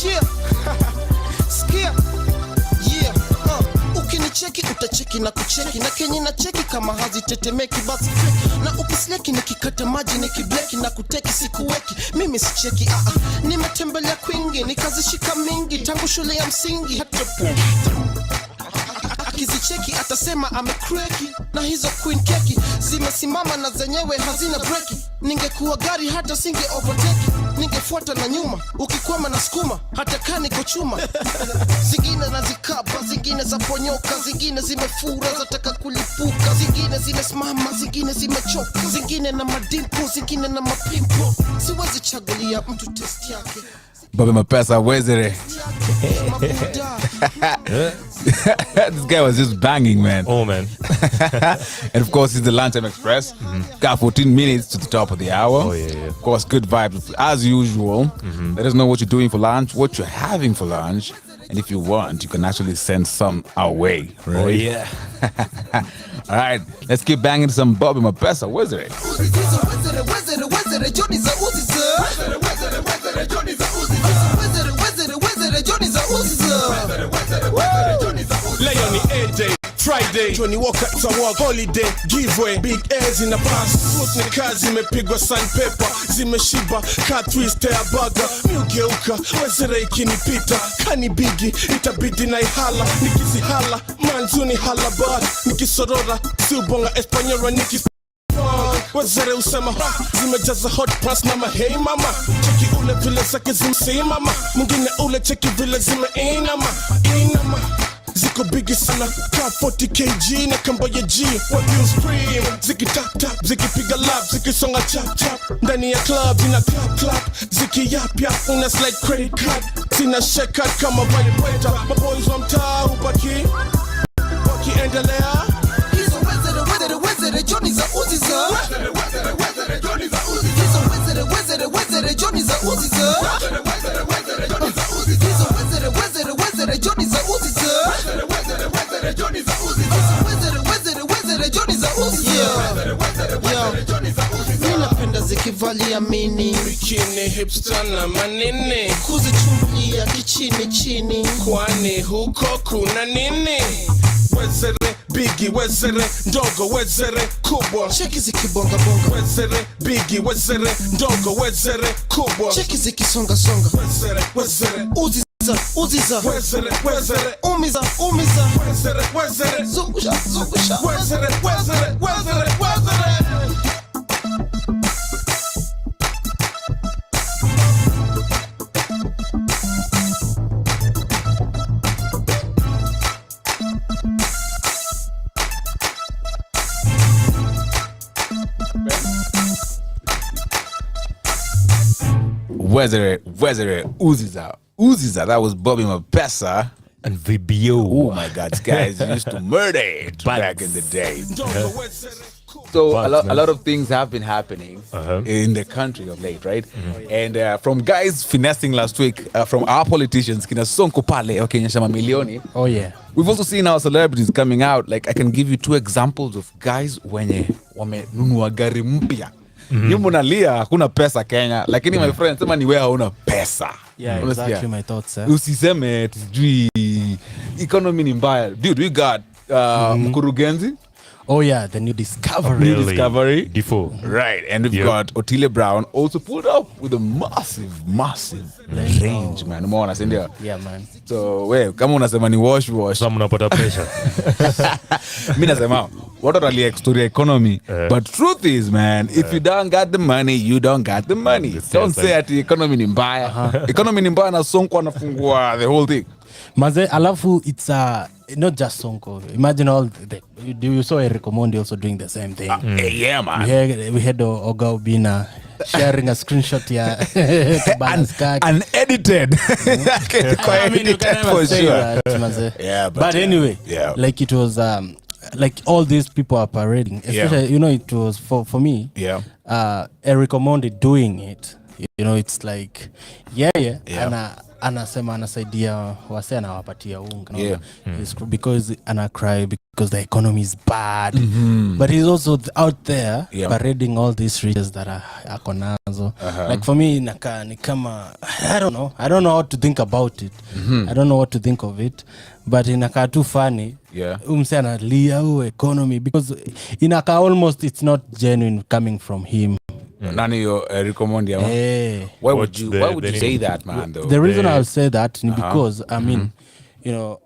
Yeah. Skia. Yeah. Ukinicheki utacheki na kucheki na kenye na cheki kama hazitetemeki basi feki na ukisleki nikikata maji nikibleki na kuteki sikuweki mimi sicheki nimetembelea kwingi nikazishika mingi tangu shule ya msingi hata akizicheki atasema amekreki na hizo queen keki zimesimama na zenyewe hazina breki ningekuwa gari hata singe overtake ningefuata na nyuma ukikwama na skuma hata kani kochuma zingine nazikapa zingine za ponyoka zingine zimefura zataka kulipuka zingine zimesimama zingine zimechoka zingine na madimpo zingine na mapimpo siwezi chagulia mtu test yake Bobby Mapesa, where's it? This guy was just banging, man. Oh, man. And of course, it's the Lunchtime Express. Got 14 minutes to the top of the hour. Oh, yeah. Of course, good vibes. As usual, let us know what you're doing for lunch, what you're having for lunch. And if you want, you can actually send some our way. Right? Oh, yeah. All right, let's keep banging some Bobby Mapesa. Where's it? Leon AJ Friday Johnny Walker it's a work holiday giveaway big airs in the past smooth ni kazi imepigwa sandpaper zimeshiba cut twist ya burger miugeuka wezere ikinipita kani bigi itabidi na ihala nikizihala manzuni hala bar nikisorora subonga espanyola wezere usema zimejaza hot press na hey mama cheki ule vile zake zimsimama mwingine ule cheki vile zimeinama ziko bigi sana ka 40 kg na kamba ya G what you scream ziki tap tap ziki piga lap ziki songa chap chap ndani ya club ina clap ziki yap yap una slide credit card zina shake out kama vibrator my boys on mtaa ubaki endelea hizo wezere Johnny za uzi za hizo wezere Johnny za uzi za wezere Johnny za uzi za ninapenda zikivalia mini bikini hipster na manini kuzichungulia kichini chini kwani huko kuna nini wezere bigi wezere ndogo wezere kubwa cheki zikibonga bonga wezere bigi wezere ndogo wezere kubwa cheki zikisonga songa wezere uziza wezere umiza wezere zungusha wezere Wezere Uziza. That was Bobby Mapesa and VBO. Oh my God, guys used to murder it back in the day. So a lot of things have been happening in the country of late, right? And from guys finessing last week, from our politicians, kina Sonko pale, wakionyesha mamilioni. Oh yeah. We've also seen our celebrities coming out. Like I can give you 2 examples of guys wenye wamenunua gari mpya. Nyumba nalia hakuna pesa Kenya, lakini my friend sema ni wewe hauna pesa. Yeah, exactly my thoughts. Usiseme tujui economy ni mbaya. Dude, we got Mkurugenzi. Oh yeah, the new discovery. New discovery. Defoe. Right, and we've got Otile Brown also pulled up with a massive range, man. Umeona, si ndio? Yeah, man. So, wewe kama unasema ni wash. Some unapata pressure. Mimi nasema what are the story economy? But truth is, man, if you don't got the money, you don't got the money. Don't say that the economy ni mbaya. Economy ni mbaya na Sonko anafungua the whole thing. Maze, alafu it's not just Sonko. Imagine all you saw Eric Omondi also doing the same thing. Yeah, man. We had Oga Obina sharing a screenshot unedited. I mean, you can never say that, Maze. Yeah, but anyway, like it was like all these people are parading. Especially, you know, it was for me. Yeah. Eric Omondi doing it. You know, it's like, yeah. And anasema anasaidia wase anawapatia unga. Yeah. Because ana cry because the economy is bad. But he's also out there parading all these riches that ako nazo. Like for me ni kama I don't know how to think about it. I don't know what to think of it, but inakaa too funny. Umse analia economy because inakaa almost it's not genuine coming from him. Nani yo recommend why would you say that, man, though? The reason I would say that is because I mean, you know,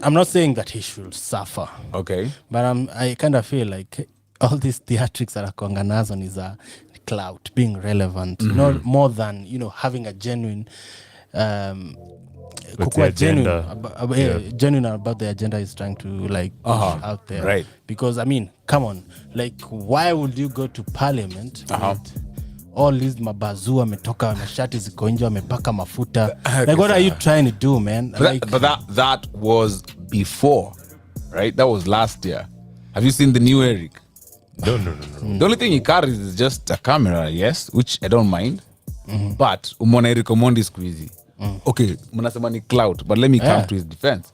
I'm not saying that he should suffer. Okay. But I kind of feel like all these theatrics that are nazo is a clout, being relevant, not more than, you know, having a genuine genuine about the agenda is trying to like push out there. Right. Because I mean, come on, like why would you go to parliament with all these mabazu ametoka mashati ziko nje amepaka mafuta? Like what are you trying to do, man? But that was before, right? That was last year. Have you seen the new Eric? No. The only thing he carries is just a camera, yes, which I don't mind. But umona Eric Omondi squeezy. Okay, mnasema ni clout, but let me come to his defense.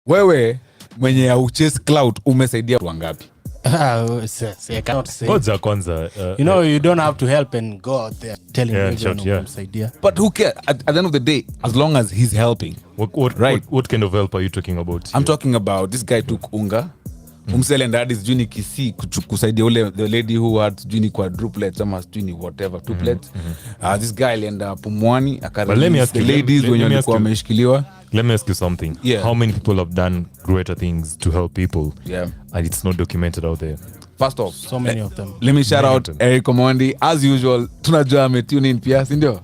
Wewe mwenye ya uchase clout umesaidia watu wangapi? I cannot say. Kwanza, you know, you don't have to help and go out there telling idea. But who cares? At the end of the day, as long as he's helping. What kind of help are you talking about? I'm talking about this guy took unga. Umsele ndadi sijui ni kisi kusaidia ule the lady who had sijui ni quadruplets ama sijui ni whatever tuplets. This guy alienda Pumwani akarelease the ladies wenye walikuwa wameshikiliwa. Let me ask you something. How many people have done greater things to help people? And it's not documented out there. First off, so many of them. Let me shout out Eric Omondi. As usual, tunajua ametune in pia, si ndio?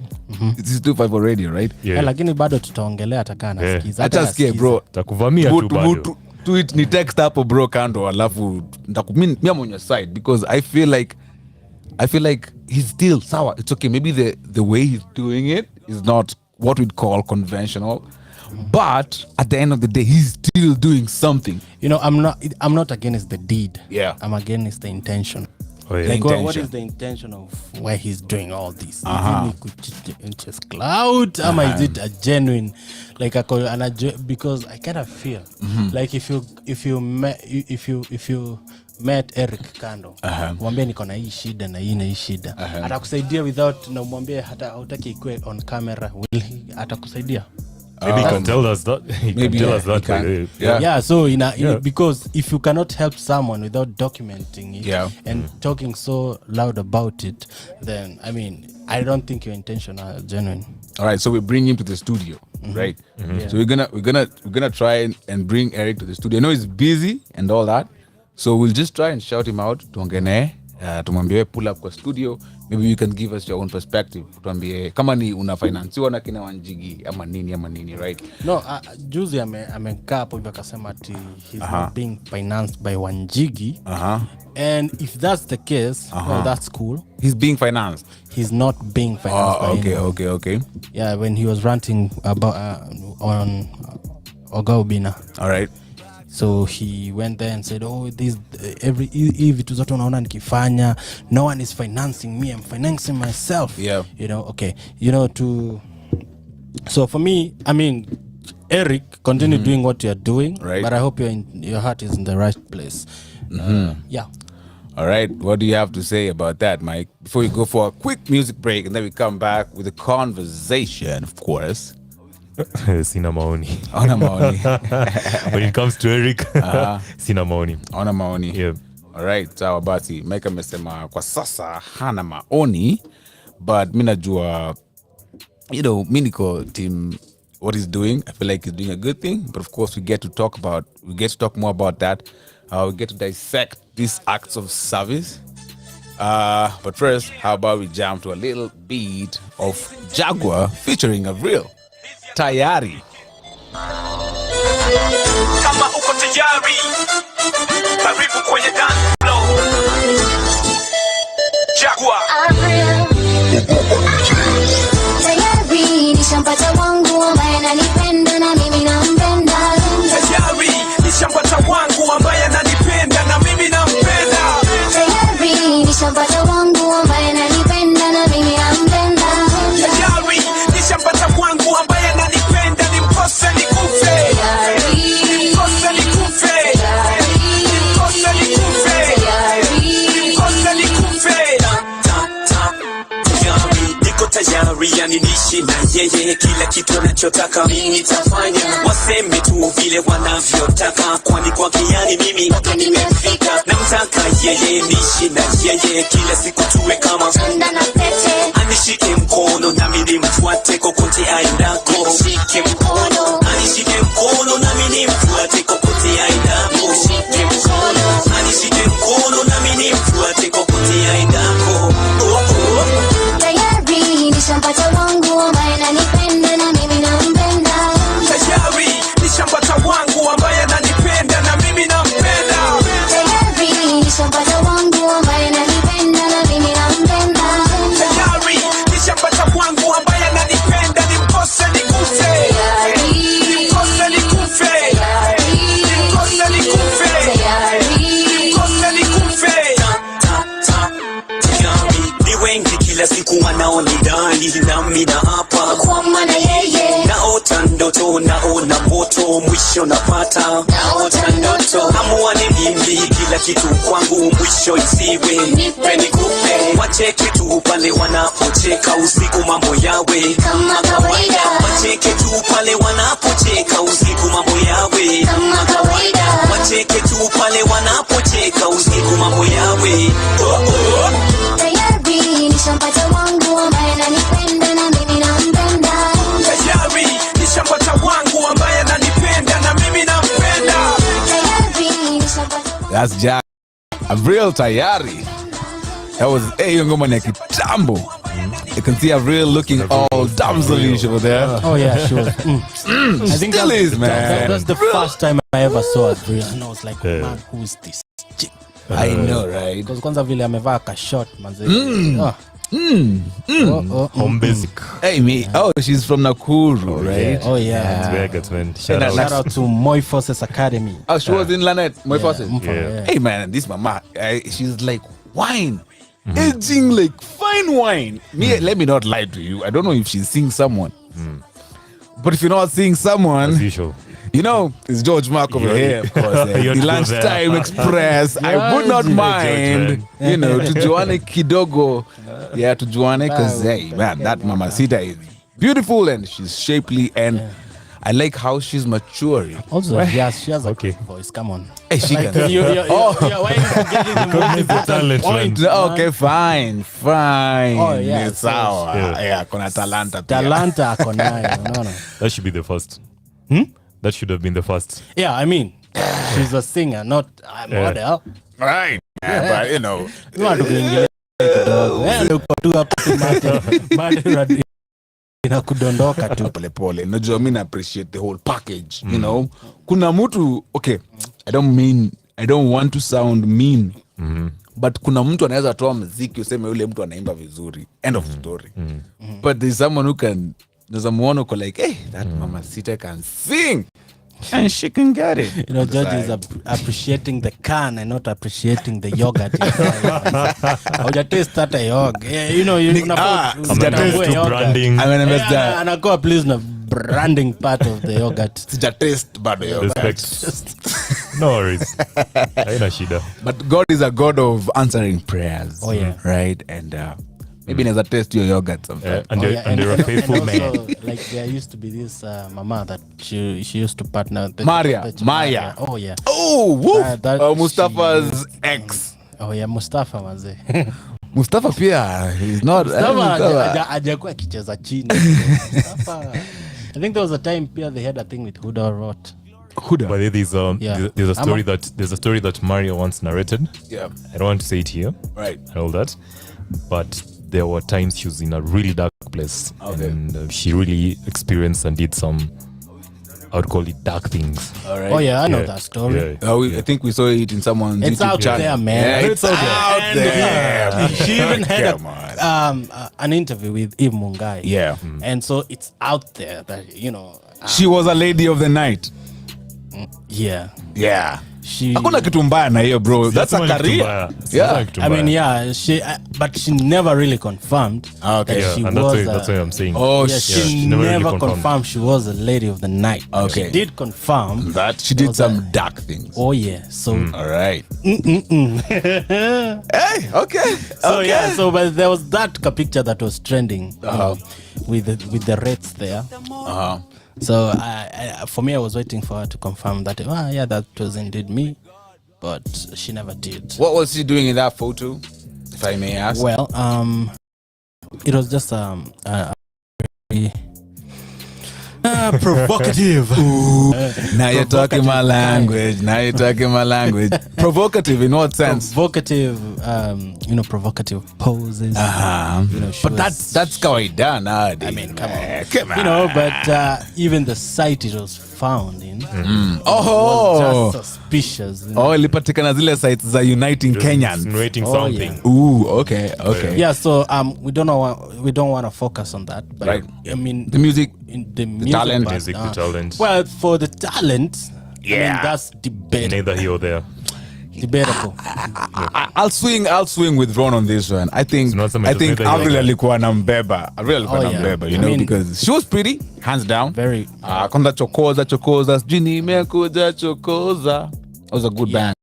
This is 254 radio, right? Lakini bado tutaongelea atakaa nasikiza. Acha sikie bro. Takuvamia tu bado. Tweet ni text hapo bro kando alafu mimi on your side because I feel like he's still sour. It's okay, maybe the way he's doing it is not what we'd call conventional, but at the end of the day he's still doing something. You know, I'm not against the deed. I'm against the intention. Like what is the intention of why he's doing all this? Is it just clout? Is it a genuine like because I kind of feel like if you met Eric Kando, mwambie niko na hii shida na hii shida, atakusaidia without na mwambie hata hutaki ikue on camera, will he atakusaidia? Maybe he can tell us that. So because if you cannot help someone without documenting it and talking so loud about it, then I mean, I don't think your intention are genuine. All right, so we bring him to the studio, right? So we're gonna try and bring Eric to the studio. I know he's busy and all that, so we'll just try and shout him out. Tuongene, tumwambie pull up kwa studio. Maybe you can give us your own perspective. Tuambie kama ni unafinansiwa na kina Wanjigi ama nini, right? No, juzi amekaa hapo hivyo akasema ati he's not being financed by Wanjigi. And if that's the case, well, that's cool. He's being financed. He's not being financed by anyone. Okay. Yeah, when he was ranting about on Oga Obina. All right. So he went there and said, oh, this every vitu zote unaona nikifanya, no one is financing me, I'm financing myself. You know, okay. You know, so for me, I mean, Eric, continue doing what you're doing, right. But I hope your heart is in the right place. All right, what do you have to say about that, Mike? Before we go for a quick music break and then we come back with a conversation, of course. Sina maoni. Ona maoni. When it comes to Eric, sina maoni. Ona maoni. Yeah. All right, sawa basi. Mike amesema kwa sasa hana maoni, but mimi najua, you know, mimi niko team what he's doing. I feel like he's doing a good thing, but of course we get to talk more about that. We get to dissect these acts of service. But first, how about we jump to a little beat of Jaguar featuring Avril. Tayari. Kama uko tayari, karibu kwenye dance floor. Jaguar. Tayari, nishampata wangu ambaye ananipenda na mimi nampenda. Tayari, nishampata wangu ambaye ananipenda na mimi nampenda. Tayari, nishampata wangu ambaye ananipenda na mimi nampenda. Tayari, nishampata wangu ambaye ananipenda. yani nishi na yeye, kila kitu anachotaka mimi nitafanya, waseme tu vile wanavyotaka, kwani kwa kiani mimi nimefika. Namtaka yeye, nishi na yeye, kila siku tuwe kama chanda na pete, anishike mkono nami nimfuate kokote aendako, nishike mkono, anishike mkono nami nimfuate kokote aendako, nishike mkono, anishike mkono nami nimfuate kokote aendako. Tayari nishampata wangu ambaye ananipenda na mimi nampenda. Tayari nishampata wangu ambaye ananipenda na mimi nampenda. Tayari nishampata wangu ambaye ananipenda na mimi nampenda. Tayari nishampata wangu ambaye ananipenda, nimkose nikufe. Nimkose nikufe. Nimkose nikufe. Nimkose nikufe. Ni wengi kila siku wanaonidai, nami na hapa Kwa maana yeye naota ndoto, naona moto, mwisho napata naota ndoto. amuane mimi, kila kitu kwangu mwisho isiwe nipe nikupe, wacheke tu pale wanapocheka usiku mambo yawe Kama kawaida. wacheke tu pale wanapocheka usiku mambo yawe Kama kawaida. wacheke tu pale wanapocheka usiku mambo yawe. Tayari nishampata wangu ambaye ananipenda na mimi nampenda. Tayari nishampata wangu ambaye ananipenda na mimi nampenda. Tayari nishampata That's Jack. Avril Tayari. That was hiyo ngoma ni ya kitambo. You can see Avril looking all damselish over there. Oh yeah, sure. I think Still is, man. that's the first time I ever saw Avril, and I was like, man, who is this chick? I know, right? Because kwanza vile amevaa ka short manze. Home basic. Hey, me. Oh, she's from Nakuru, right? Oh yeah. Vegas, man. Shout And out. Shout out to Moi Forces Academy. Oh, she was in Lanet, my person. Yeah. Hey, man, this mama, she's like wine. Aging like fine wine. Me, let me not lie to you. I don't know if she's seeing someone. But if you're not seeing someone, As usual. you know, it's George Mark over here, of course. You The want to go there. Lunchtime Express. I would not mind, you know, to Joanne Kidogo. Yeah, to Joanne, because, hey, man, that Mamacita is beautiful and she's shapely and I like how she's maturing. Also, yes, she has a Okay. great voice. Come on. Hey, she can. Why are you forgetting the most important talent, point? man. Okay, fine. Oh, yeah, Ni sawa. yeah. Yeah, kuna talanta pia. Talanta ako nayo, unaona? That should be the first. That should have been the first. Yeah, I mean, she's a singer, not a model. Right. Yeah, but you know, Watu kuingilia kidogo. Uko tu hapo tu mate inakudondoka tu. pole pole. Najua mimi na appreciate the whole package, you know. Kuna mtu, okay, I don't want to sound mean. But kuna mtu anaweza toa muziki useme yule mtu anaimba vizuri. End of story. But there's someone who can, there's someone who can like, hey, that Mamacita can sing. And she can get it. You know, George is appreciating the can and not appreciating the yogurt. Hauja taste hata yogurt. Yeah, you know, unafaa Taste to branding. I mean, Yeah, anakuwa please na branding part of the yogurt. sija taste bado yo. Respect. No worries. Haina shida. But God is a God of answering prayers. Oh, yeah. Right? And maybe never taste your yogurt sometime. And you're a faithful and man. also, like there used to be this mama that she used to partner with Maya. Oh yeah. Oh, woof. That Mustafa's ex. Oh yeah, Mustafa manze. Mustafa pia, he's not. Mustafa hajakuwa akicheza chini. Mustafa. I think there was a time pia they had a thing with Huda or what. Huda. But there's Yeah. there's a story that Mario once narrated. Yeah. I don't want to say it here. Right. And all that. But there were times she was in a really dark place. Okay. And she really experienced and did some, I would call it dark things. All right. Oh yeah, I know that story. I think we saw it in someone's It's YouTube out channel. there, man. Yeah, it's out there. She even had Come on. an interview with Eve Mungai. Yeah. And so it's out there that, you know. She was a lady of the night. Yeah. Yeah. hakuna kitu mbaya na hiyo bro, that's a Sijasema kitu career. mbaya. Yeah. Sijasema kitu I mean, mbaya. yeah, but she never really confirmed Okay. that Yeah, she and was. that's why I'm saying. Oh, Yeah, shit. she never never, really confirmed. confirmed she was a lady of the night. Okay. She did confirm That she did was some a- dark things. Oh yeah. So All right. Hey, okay. so okay. yeah. So but there was that picture that was trending with the rates there. Uh-huh. So for me, I was waiting for her to confirm that. Yeah, that was indeed me, but she never did. What was she doing in that photo, if I may ask? Well, it was just very provocative. Now you're talking my language. Now you're talking my language. Provocative in what sense? Provocative, provocative poses. You know, she But was- that's kawaida nowadays. I mean, come on. Come on. You know, but even the site it was found in Oh. was just suspicious. You know? Oh, ilipatikana zile sites za uniting Kenyans. Insinuating Oh, something. yeah. Ooh, okay, okay. Yeah, so we don't want to focus on that, but Right. I mean The music. in the music talent. part, Music, the talent. Well, for the talent, I mean, Yeah. that's Neither here or there. debatable. I'll swing with Ron on this one. I think So not Avril somebody- alikuwa nambeba. Avril alikuwa Oh, yeah. nambeba, you I know, mean- because she was pretty, hands down. Very. Kwanza chokoza sijui nimekuja chokoza. That was a good band.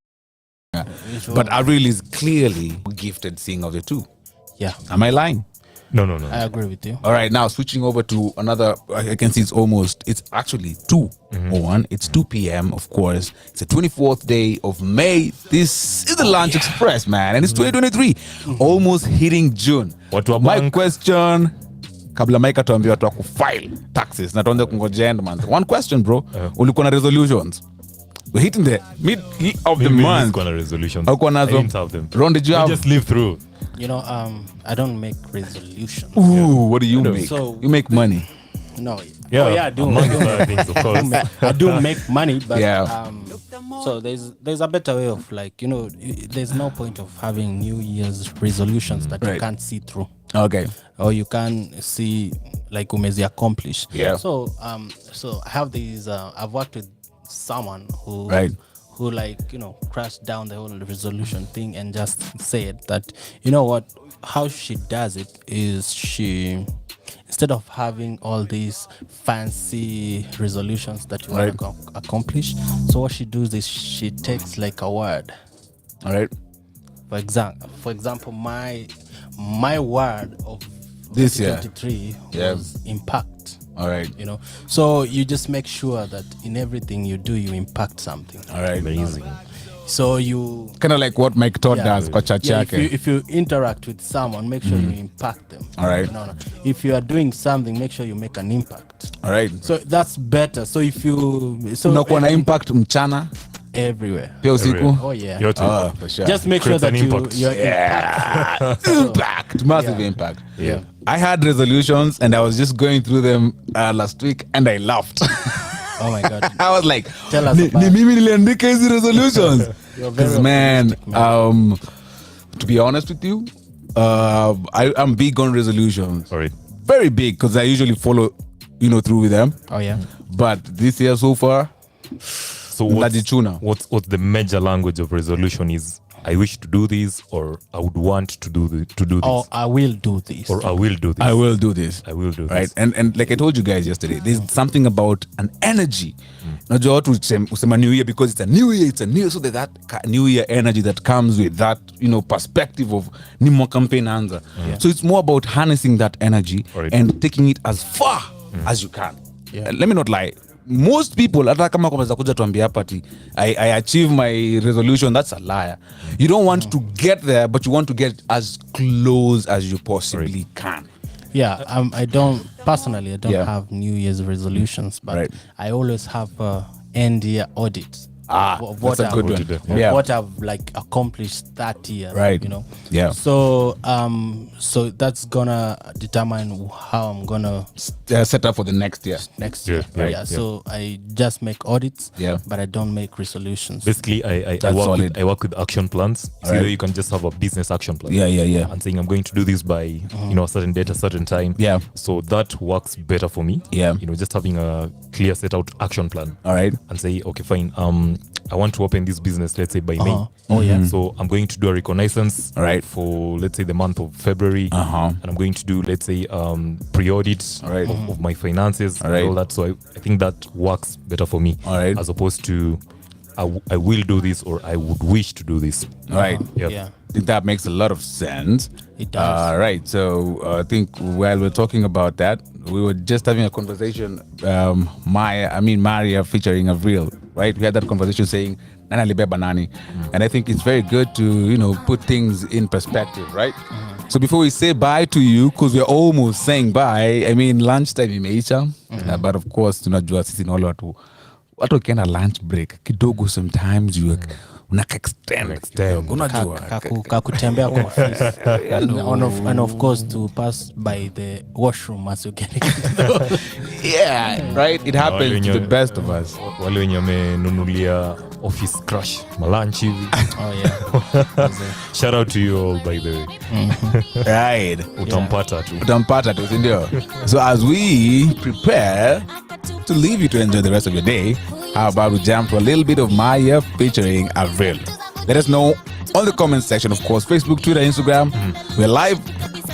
But Avril is clearly gifted singer of the two. Yeah, Am I lying? No. I agree with you. All right, now switching over to another. I can see it's actually 2:01. It's 2 p.m. Of course, it's the 24th day of May. This is the Lunch Express, man, and it's 2023, almost hitting June. Watu wa My bank. question, kabla Mike atuambia watu wa kufile taxes na tuanze kungoja end month. One question, bro. Ulikuwa na resolutions? We're hitting the mid of the Maybe month. nilikuwa na resolutions. Haukuwa I nazo? didn't have them. Ron, did you I have? just live through. You know, I don't make resolutions. Ooh, what do you know. make? So- You make money. No. Yeah, Oh, yeah, I do. among other things, of course. I do make money, but Yeah. so there's a better way of, like, there's no point of having New Year's resolutions that you Right. can't see through, Okay. or you can see like umezi accomplish. Yeah. So I have these. I've worked with someone who Right. who crashed down the whole resolution thing and just said that, you know what, how she does it is she, instead of having all these fancy resolutions that you want to accomplish, so what she does is she takes like a word. All right. For example, my word of This year. 2023 Yeah. was impact. All right. So you just make sure that in everything you do, you impact something. All right. Amazing. So you Kind of like what Mike Todd does kwa church yeah, yake. if you interact with someone, make sure you impact them. All right. No. If you are doing something, make sure you make an impact. All right. So that's better. So if you Unakuwa na impact mchana everywhere. pia usiku. Everywhere. Oh yeah. Your too. For sure. Just make sure Creates that an impact. you're Impact. Massive impact. Yeah. I had resolutions and I was just going through them last week and I laughed. Oh my god. I was like, Tell us ni about mimi niliandika hizi resolutions. You're very 'Cause man, optimistic, to be honest with you, I'm big on resolutions. All right. Very big because I usually follow, through with them. Oh yeah. But this year so far, So Najichuna. what's the major language of resolution is? I wish to do this, or I would want to do this, Oh, I will do this. or I will do this. I will do this. I will do this. Right, and like I told you guys yesterday, there's something about an energy. Najua watu usema new year because it's a new year, so that new year energy that comes with that, perspective of ni mwaka mpya inaanza. So it's more about harnessing that energy Right. and taking it as far as you can. Yeah. Let me not lie. Most people, hata kama kwaweza kuja tuambia hapa ati I achieve my resolution, that's a liar. You don't want to get there, but you want to get as close as you possibly can. Yeah, I don't Yeah. have New Year's resolutions, but Right. I always have end year audits. Of that's a good one. of Yeah. what I've like accomplished that year. Right. Yeah. So so that's gonna determine how I'm gonna Set up for the next year. next Yeah, year. right, Yeah. yeah. So I just make audits. Yeah. But I don't make resolutions. Basically, I That's work solid. I work with action plans. So Right. you can just have a business action plan. Yeah. And saying I'm going to do this by a certain date, a certain time. Yeah. So that works better for me. Yeah. Just having a clear set out action plan. All right. And say, okay, fine. I want to open this business, let's say by May. Oh yeah. So I'm going to do a reconnaissance for, let's say, the month of February. And I'm going to do, let's say, pre-audit of my finances and all that. So I think that works better for me as opposed to I will do this or I would wish to do this. Right. Yeah. I think that makes a lot of sense. It does. Right. So I think while we're talking about that, we were just having a conversation. Maria featuring Avril, right? We had that conversation saying Nana libeba nani, and I think it's very good to put things in perspective, right? So before we say bye to you, because we're almost saying bye, I mean lunchtime imeisha, but of course tunajua sisi ni wale watu ukienda lunch break kidogo, sometimes you unaka extend unajua kakutembea kwa office and of course to pass by the washroom as you get yeah, right, it happens to the best of us. Wale wenye wamenunulia office crush malunch hivi. Oh yeah. Shout out to you all, by the way. Right. Utampata tu sindio? So as we prepare to leave you to enjoy the rest of your day, how about we jump to a little bit of Maya featuring Avril? Let us know on the comment section, of course, Facebook, Twitter, Instagram. We're live.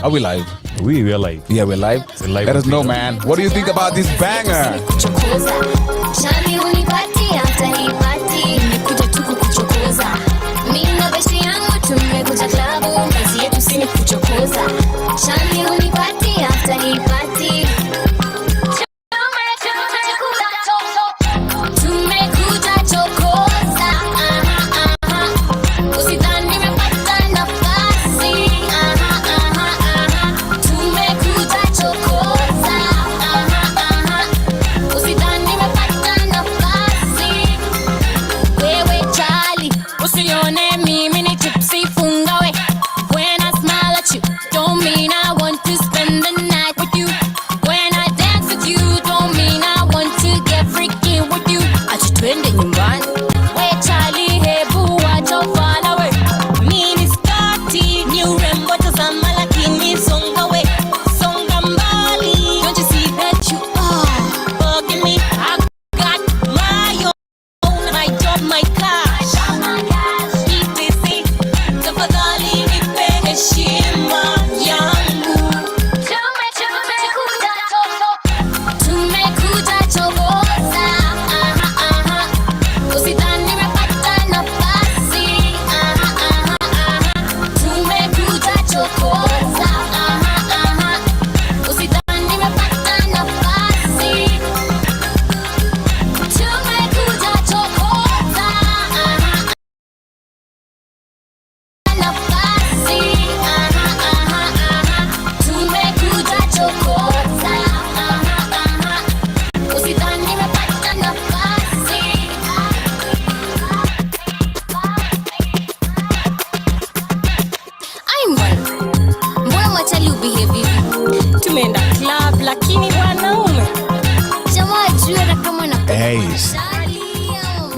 Are we live? We are live. Yeah, we're live. Let us know, man. What do you think about this banger?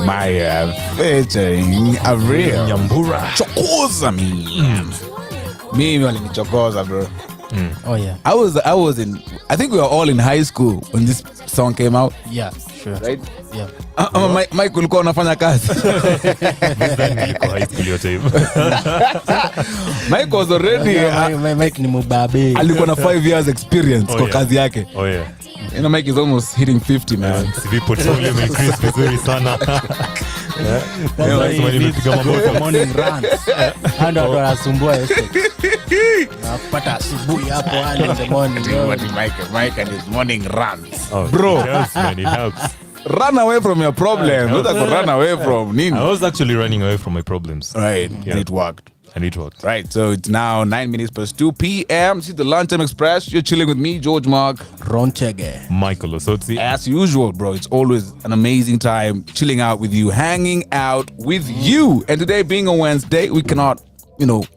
Maya featuring Avril Nyambura. Chokoza mimi walinichokoza bro. Oh yeah. I was in, I think we were all in high school when this song came out. Yeah, sure. Right? Yeah. Mike ulikuwa unafanya kazi. Mike was already Mike ni mubabe. Alikuwa na 5 years experience kwa kazi yake. Oh yeah. You know, Mike is almost hitting 50, man. CV portfolio increase vizuri sana. Morning runs. Handa ndo anasumbua yote. Na kupata asubuhi hapo early in the morning. Mike and his morning runs. Oh, bro. It helps, man. It helps. Run away from your problems. What I run away from? Nini? I was actually running away from my problems. Right. Yeah. And it worked. Right. So it's now 9 minutes past 2 p.m. This is the Lunchtime Express. You're chilling with me, George Mark. Ron Chege. Michael Osotsi. As usual, bro, it's always an amazing time chilling out with you, hanging out with you. And today being a Wednesday, we cannot,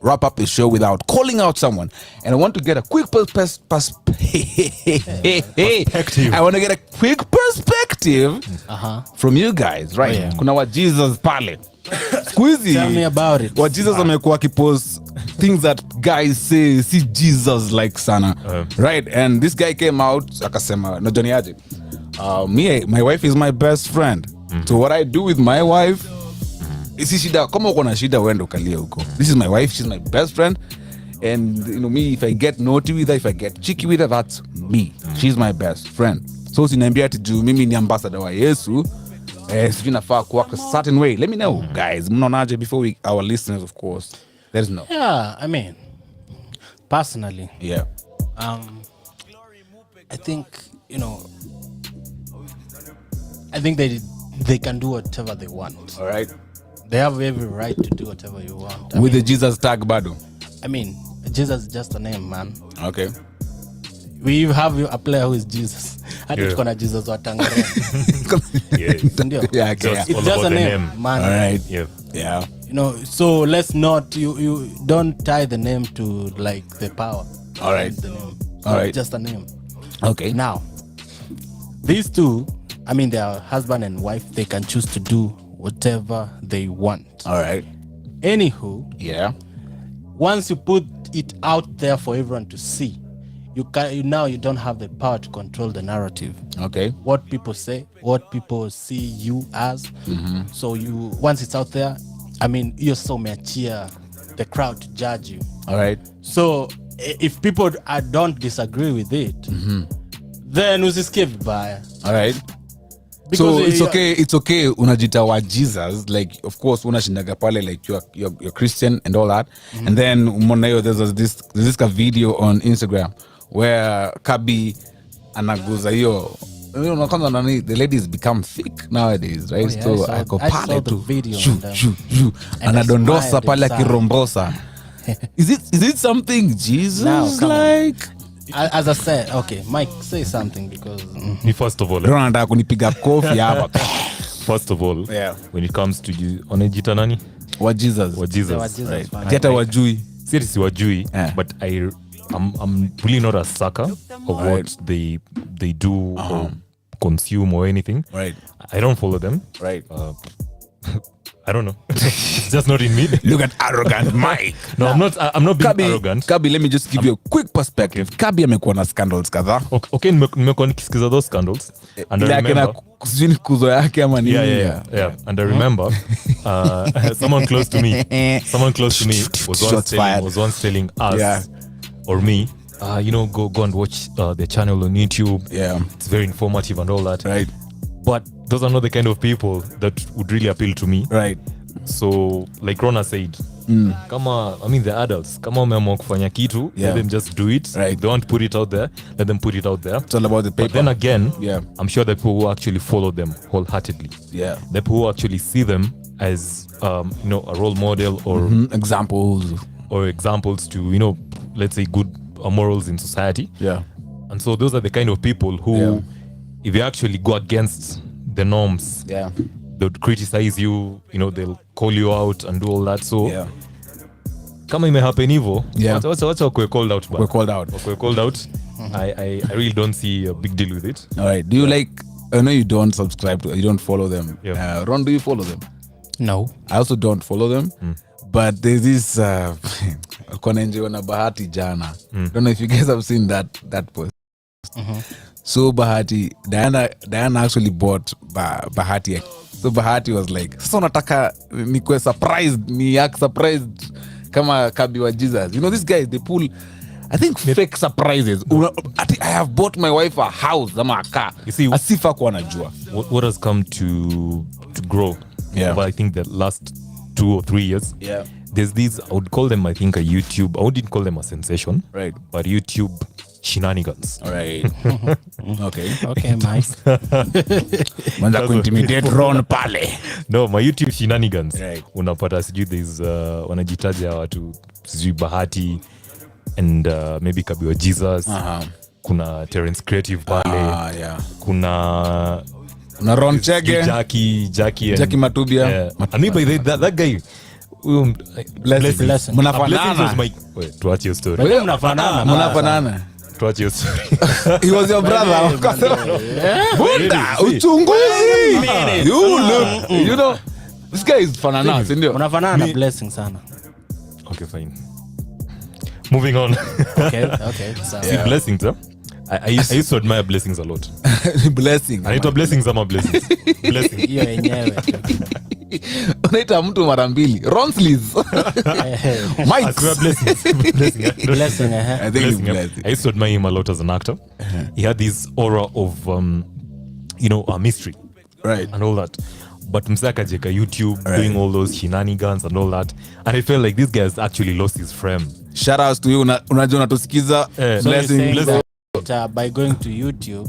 wrap up the show without calling out someone. And I want to get a quick perspective. I want to get a quick perspective from you guys, right? Oh, yeah. Kuna wa Jesus pale. Squeezy. Tell me about it. What Jesus amekuwa akipost things that guys say see Jesus like sana. Right? And this guy came out akasema, no Johnny Aje. My wife is my best friend. So what I do with my wife, isi shida, kama uko na shida uende ukalie huko. This is my wife, she's my best friend. And you know me, if I get naughty with her, if I get cheeky with her, that's me. She's my best friend. So usiniambia ati juu mimi ni ambassador wa Yesu, sijui nafaa kuact a certain way. Let me know, guys. Mnaonaje before our listeners, of course. Let us know. Yeah, I mean, personally, yeah. I think, you know, I think they can do whatever they want. All right. They have every right to do whatever you want. With the Jesus tag bado. I mean, Jesus is just a name, man. Okay. We have a player who is Jesus. Hadi tuko na Jesus wa Tanzania. Ndio. Yeah, okay. It's just a name, man. All right. Yeah. You know, so let's not you don't tie the name to like the power. All right. The name. All right. Just a name. Okay. Now, these two, I mean, they are husband and wife. They can choose to do whatever they want. All right. Anywho, yeah. Once you put it out there for everyone to see, you don't have the power to control the narrative. Okay. What people say, what people see you as. Mm-hmm. So once it's out there, I mean, you're so meachia the crowd to judge you. All right. So if people don't disagree with it, then usisikie vibaya. All right. So it's okay unajita wa Jesus, like of course unashindaga pale like you're Christian and all that. And then umonayo there's this video on Instagram where Kabi anaguza hiyo, you know, the ladies become thick nowadays, right? So I saw the video anadondosa pale akirombosa. Is it something Jesus like? As I said, okay, Mike, say something because first of all, Ronda kunipiga kofi hapa. First of all, when it comes to you, onejita nani? Wa Jesus. Right. Tiata wajui. Seriously wajui, but I'm really not a sucker of what they do or consume or anything. Right. I don't follow them. Right. I don't know. It's just not in me. Look at arrogant Mike. No, I'm not being arrogant. Kabi, let me just give you a quick perspective. Kabi amekuwa na scandals kadhaa. Okay, nimekuwa nikisikiza those scandals. And I remember kuzo yake ama nini. Yeah. And I remember someone close to me was once telling us or me, go and watch their channel on YouTube. Yeah. It's very informative and all that. Right. But those are not the kind of people that would really appeal to me. Right. So like Rona said, the adults, kama wameamua kufanya kitu, let them just do it. Right. If they want to put it out there, let them put it out there. It's all about the paper. But then again, I'm sure the people who actually follow them wholeheartedly, the people who actually see them as a role model or examples to let's say good morals in society. Yeah. And so those are the kind of people who if you actually go against the norms, they'll criticize you, they'll call you out and do all that. So kama imehappen hivyo, wacha wakwe called out. We're called out. I really don't see a big deal with it. All right. Do you I know you don't subscribe to, you don't follow them. Yeah. Ron, do you follow them? no. I also don't follow them. But there's this Konenje na Bahati jana. Don't know if you guys have seen that post. So Bahati, Diana actually bought Bahati. So Bahati was like, sasa nataka nikwe surprised, ni act surprised kama Kabi wa Jesus. You know, these guys, they pull, I think, fake surprises. I have bought my wife a house, ama a car. You see, asifa kwa najua. What has come to grow over, I think, the last 2 or 3 years. Yeah. There's these, I would call them, I think, a YouTube, I wouldn't call them a sensation. Right. But YouTube shenanigans. All right. Okay, Mike. Mwanza kuintimidate Ron pale. No, my YouTube shenanigans. Right. Unapata sijui there's wanajitaja watu sijui Bahati and maybe Kabi wa Jesus. Kuna Terence Creative pale. Kuna Ron Chege. Jackie Matubia. And maybe that guy Blessings. Mnafanana. Tuache your story. Mnafanana. Tuache your story. He was your brother. Bunda, uchunguzi. You look, you know, this guy is fanana, sindio? Unafanana Blessing sana. Okay, fine. Moving on. Okay. So see, Blessings, I used to admire Blessings a lot. Blessing. Anaitwa Blessings ama Blessings? Blessing. Hiyo yenyewe. Unaita mtu mara mbili. Ronsleys. Mike. Asura Blessings. Blessing. Blessing, I think it's Blessing. I used to admire him a lot as an actor. He had this aura of mystery. Right. And all that. But Msaka Jeka YouTube doing all those shenanigans and all that. And I felt like this guy has actually lost his frame. Shout outs to you. Unajua unatusikiza. Blessing. By going to YouTube,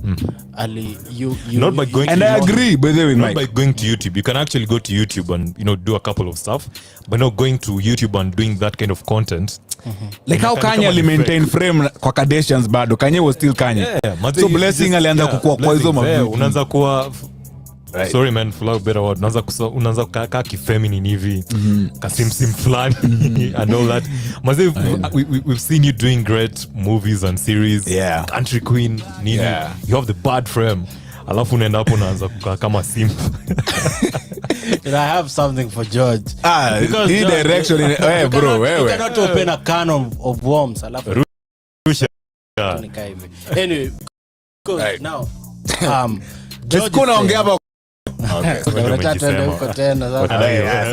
you not by going and to I agree, by the way, not Mike. by going to YouTube. You can actually go to YouTube and do a couple of stuff, but not going to YouTube and doing that kind of content. Like how Kanye ali maintain frame kwa Kardashians bado. Kanye was still Kanye. So Blessing alianza kukua kwa hizo mavitu. Unaanza kuwa sorry man, for better word. Unaanza kukaa kifeminine hivi, kasimsim flani and all that. Maze, we've seen you doing great movies and series. Yeah. Country Queen, nini. Yeah. You have the bad frame. Alafu unaenda hapo unaanza kukaa kama simp. I have something for George. Because he direction in hey bro, you cannot open a can of worms. Alafu anyway, because right. now George naongea hapa.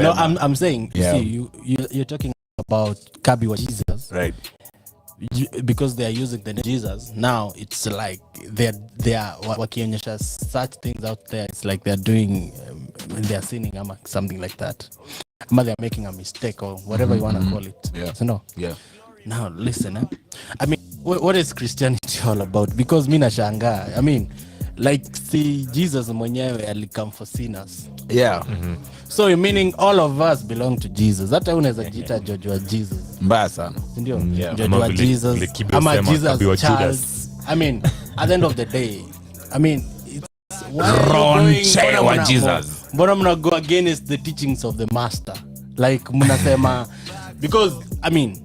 No, I'm saying, yeah. see, you're talking about Kabi wa Jesus, right? Because they are using the name Jesus. Now it's like they are wakionyesha such things out there. It's like they're doing, they're sinning or something like that. They're making a mistake or whatever you want to call it. Yeah. So no. Yeah. Now listen, I mean, what is Christianity all about? Because mi nashangaa. I mean, like, see, Jesus mwenyewe alikam for sinners. Yeah. So meaning all of us belong to Jesus. Hata unaweza jiita George wa Jesus. Mbaya sana. Ndio. Yeah. George wa Jesus. Ama Jesus child. I mean, at the end of the day, I mean, it's Ronche wa Jesus. Mbona mna go against the teachings of the master? Like mnasema because I mean,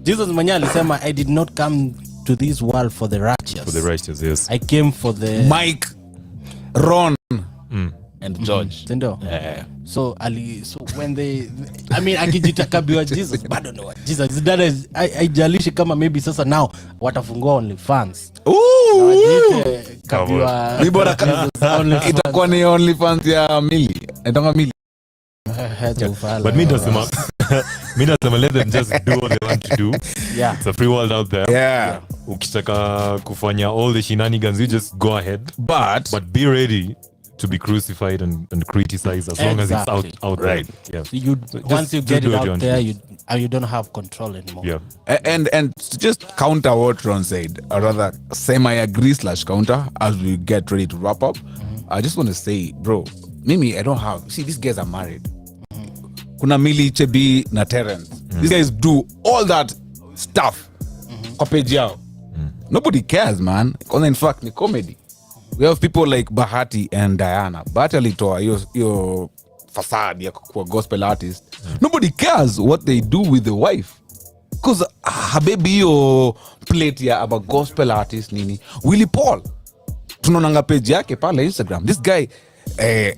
Jesus mwenyewe alisema I did not come to this world for the righteous. For the righteous, yes. I came for the Mike, Ron, and George. Ndio. So when they I mean akijita kabiwa Jesus bado no Jesus that is haijalishi kama maybe sasa now watafungua OnlyFans. Kabiwa ni bora itakuwa ni OnlyFans ya Mili. Ndio Mili. But me nasema let them just do what they want to do. Yeah. It's a free world out there. Yeah. Ukitaka kufanya all the shenanigans, you just go ahead. But be ready to be crucified and criticized as long as it's out right. Yeah. Once you get it out there, you don't have control anymore. Yeah. And to just counter what Ron said, or rather semi-agree / counter as we get ready to wrap up, I just want to say, bro, Mimi, I don't have... See, these guys are married. Kuna Mili, Chebi, na Terrence. These guys do all that stuff. Kwa page yao. Nobody cares, man. In fact, ni comedy. We have people like Bahati and Diana. Bahati alitoa hiyo facade ya kuwa gospel artist. Nobody cares what they do with the wife. Because habebi hiyo plate ya aba gospel artist nini. Willie Paul. Tunaonanga page yake pale Instagram. This guy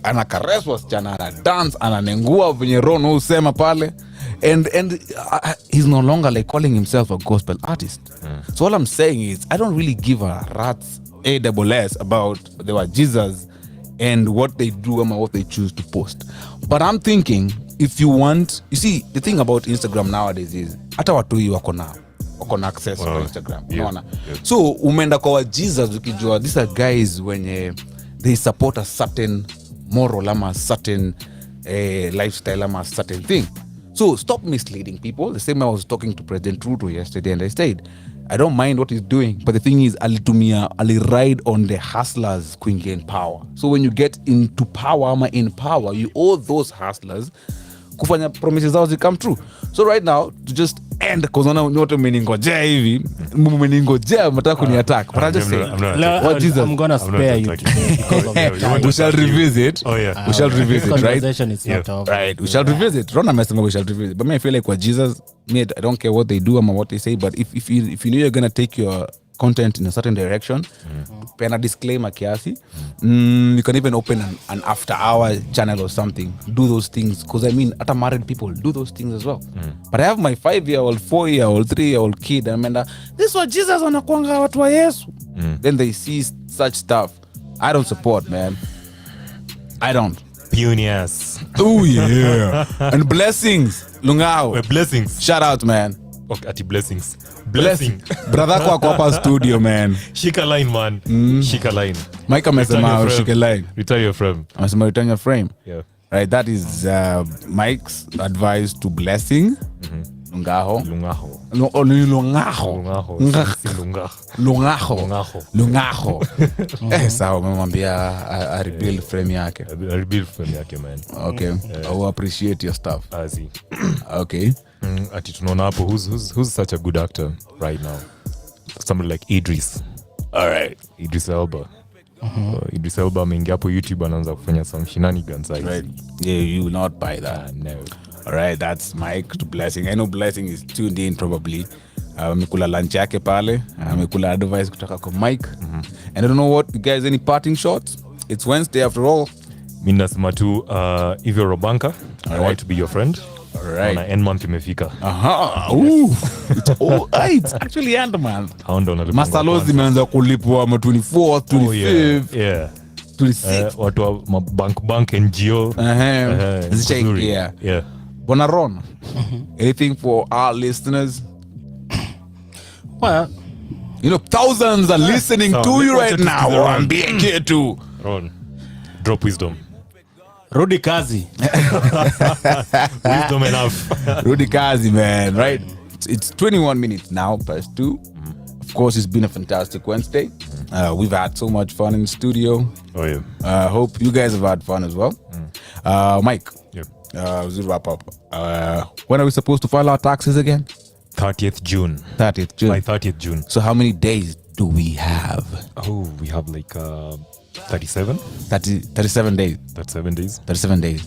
anakares wasichana, ana dance, ananengua venye Ron husema pale. And he's no longer like calling himself a gospel artist. So all I'm saying is I don't really give a rat's AWS about the Jesus and what they do and what they choose to post. But I'm thinking, if you want, you see, the thing about Instagram nowadays is hata watu hii wako na access to Instagram. Yeah. So umeenda kwa Jesus ukijua these are guys wenye they support a certain moral ama a certain lifestyle ama a certain thing. So stop misleading people. The same way I was talking to President Ruto yesterday and I said, I don't mind what he's doing, but the thing is, Ali ride on the hustlers kuingia in power. So when you get into power, ama in power, you owe those hustlers kufanya promises zao come true. So right now, to just end, because nyote mmeningojea hivi, mmeningojea mtaka kuni attack. But I just say, what Jesus? I'm gonna spare you because of that. We shall revisit. Oh yeah. We shall revisit, right? Conversation is not over. Right. We shall revisit. Ron amesema we shall revisit. But me, I feel like what Jesus made, I don't care what they do or what they say, but if you know you're gonna take your content in a certain direction, pena disclaimer kiasi, you can even open an after hour channel or something, do those things, because I mean ata married people do those things as well. But I have my 5-year-old, 4-year-old, 3-year-old kid, and this was Jesus anakuanga watu wa Yesu. then they see such stuff. I don't support, man. I don't. Pioneers. Oh yeah. And blessings. Lungao. Blessings. Shout out, man. Okay, ati blessings. Blessing. Brother kwa hapa studio, man. Shika line, man. Shika line. Mike amesema shika line. Return your frame. Amesema return your frame. Yeah. Right, that is Mike's advice to Blessing. Lungaho. Lungaho. Lungaho. Lungaho. Sawa, umemwambia a rebuild frame yake. A rebuild frame yake, man. Okay. I will appreciate your stuff. Azi. Okay. Ati tunaona hapo who's such a good actor right now? Somebody like Idris. All right. Idris Elba. Idris Elba ameingia hapo YouTube anaanza kufanya some shenanigans. Right. Yeah, you will not buy that. No. All right, that's Mike to Blessing. I know Blessing is tuned in probably. Amekula lunch yake pale. Amekula advice kutoka kwa Mike. And I don't know what, you guys, any parting shots? It's Wednesday after all. Mimi nasema tu if you're a banker, I want to be your friend. All right. Na end month imefika. It's actually end month. Masalozi zimeanza kulipwa ma 24th, 25th. Yeah. 26th. Watu wa bank NGO. Yeah. Bonaron. Anything for our listeners? Well, you know, thousands are listening to you right now. I'm being here too. Ron, drop wisdom. Rudi kazi. Wisdom enough. Rudi kazi, man. Right? It's 21 minutes now past 2. Of course, it's been a fantastic Wednesday. We've had so much fun in the studio. Oh yeah. Hope you guys have had fun as well. Mike. Yep. As we wrap up, when are we supposed to file our taxes again? 30th June. 30th June. By 30th June. So how many days do we have? Oh, we have like 37. 37 days. 37 days. 37 days.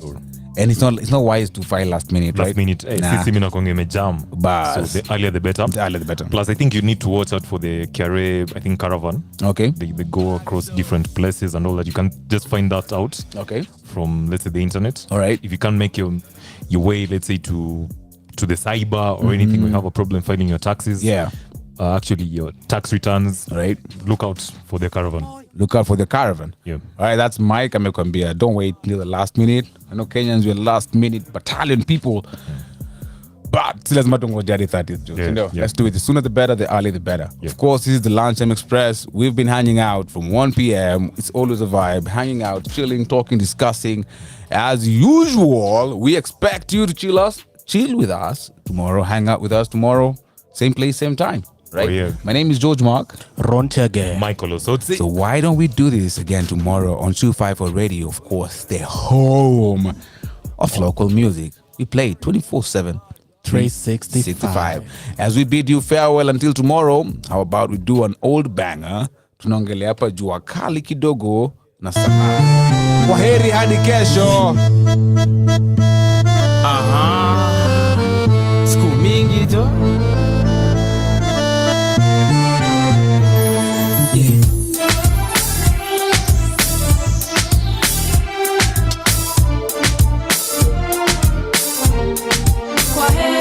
And it's not wise to file last minute, right? Last minute. Sisi mina konge mejam. Bas. So the earlier the better. The earlier the better. Plus, I think you need to watch out for the Kiare, I think, caravan. Okay. They go across different places and all that. You can just find that out. Okay. From, let's say, the internet. All right. If you can't make your way, let's say, to the cyber or anything, we have a problem filing your taxes. Yeah. Actually, your tax returns. Right. Look out for the caravan. Look out for the caravan. Yeah. All right, that's Mike Amekwambia. Don't wait till the last minute. I know Kenyans were last minute battalion people. But still, as much as 30th June. Let's do it. The sooner the better, the earlier the better. Yeah. Of course, this is the Lunchtime Express. We've been hanging out from 1 p.m. It's always a vibe. Hanging out, chilling, talking, discussing. As usual, we expect you to chill with us tomorrow. Hang out with us tomorrow. Same place, same time. Right? Oh, yeah. My name is George Mark. Ronchage. Michael Osotsi. So why don't we do this again tomorrow on 254 Radio? Of course, the home of local music. We play 24/7, 365. As we bid you farewell until tomorrow, how about we do an old banger? Tunaongelea hapa jua kali kidogo na sana. Kwaheri hadi kesho. Siku mingi jo.